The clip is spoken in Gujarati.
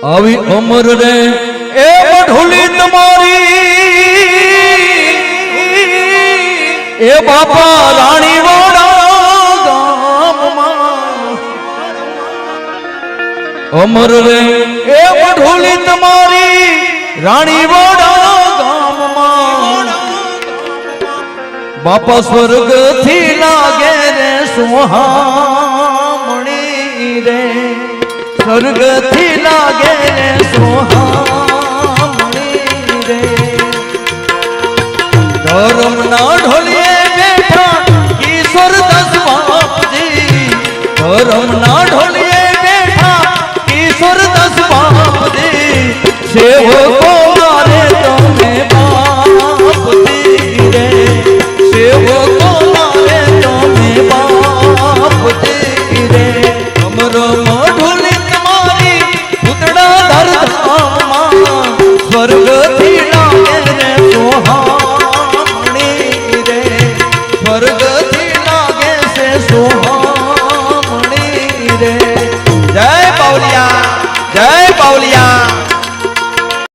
આવી અમર રે એ મઢુલી તમારી એ બાપા રાણી વાડા ગામમાં અમર રે એ મઢુલી તમારી રાણી વાડા ગામમાં બાપા સ્વર્ગ થી લાગે રે સુહામણી રે સ્વર્ગ થી લાગે રે સુહામણી રે ધર્મ ના ઢોલીએ બેઠા કિશોર દાસ બાપજી ધર્મ ના ઢોલીએ બેઠા કિશોર દાસ બાપજી સેવકો મારે તમે બાપજી રે સેવકો મારે તમે બાપજી રે અમરો મઢુલી સ્વર્ગ થી લાગે રે સોહામણી રે સ્વર્ગ થી લાગે છે સોહામણી રે જય બાવલિયા।